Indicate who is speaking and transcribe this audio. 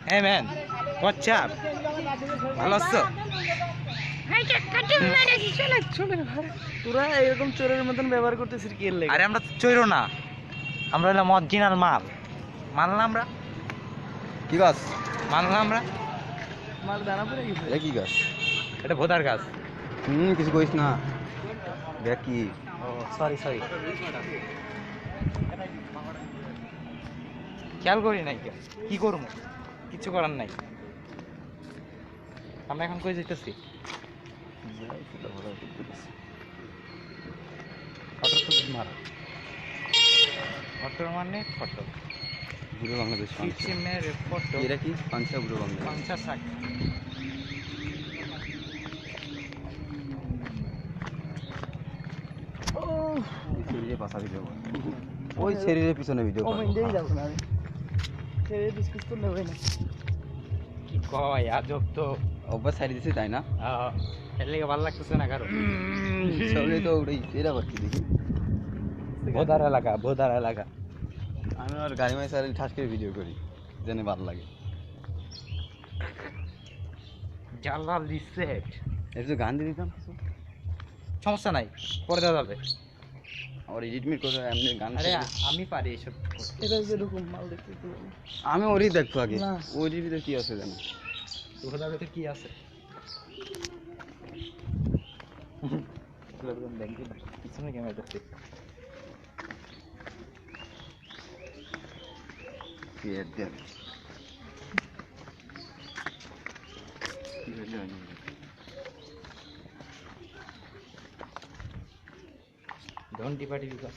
Speaker 1: হ্যাঁ man, WhatsApp, ভালো আছো?
Speaker 2: তোরা এরকম চোরের মতন ব্যবহার করতেছিস কি এর লেগে?
Speaker 1: আরে আমরা তো চৈরো না, আমরা হলাম অরিজিনাল মাল। মানলাম আমরা,
Speaker 3: কি গাছ?
Speaker 1: মানলাম আমরা।
Speaker 2: মাল দানা পড়ে গেছে।
Speaker 3: এটা কি গাছ?
Speaker 1: এটা ভোদার গাছ।
Speaker 3: কিছু কইস না। দেখ কি
Speaker 1: ও সরি সরি, খেয়াল করি নাই। কি করবো, কিছু করার নাই। আমরা এখন কই যেতেছি? ফটো তো মারা, ফটো মানে ফটো,
Speaker 3: বুড়ো বাংলাদেশ
Speaker 1: পিছি মেরে ফটো।
Speaker 3: এটা কি পাংশা বুড়ো বাংলাদেশ?
Speaker 1: পাংচা শাক।
Speaker 3: শরীরে পাশা ভিডিও ওই শরীরের পিছনে ভিডিও
Speaker 2: কমেন্টেই যাবো না আমি। ছেড়ে ডিসকাস তো নেবে না।
Speaker 1: কি কয় আজব তো।
Speaker 3: অভ্যাস ছাড়ি দিছি তাই না?
Speaker 1: এর লেগে ভালো লাগতেছে না কারো।
Speaker 3: সবই তো ওটাই এরা করছি দেখি।
Speaker 1: ভোদার এলাকা, ভোদার এলাকা।
Speaker 3: আমি আর গাড়ি মাই সারি ঠাস করে ভিডিও করি জেনে ভালো লাগে।
Speaker 1: জালাল রিসেট,
Speaker 3: এর তো গান দিয়ে দিতাম
Speaker 1: সমস্যা নাই, পরে দেওয়া যাবে।
Speaker 3: আর এডিট মিট করে এমনি গান
Speaker 1: আরে
Speaker 3: করে।
Speaker 1: আমি পারি এসব করতে।
Speaker 2: এটা যেরকম মাল দেখতে তো
Speaker 3: আমি ওরই দেখতো আগে
Speaker 2: না।
Speaker 3: ওই ভিতরে কি আছে জানো?
Speaker 1: ভোদার ভিতরে কি আছে? দেখি না, পিছনে ক্যামেরা দেখতে।
Speaker 3: কি এর দেখ কি হলো না
Speaker 1: ডন্টি পার্টি বিকাশ।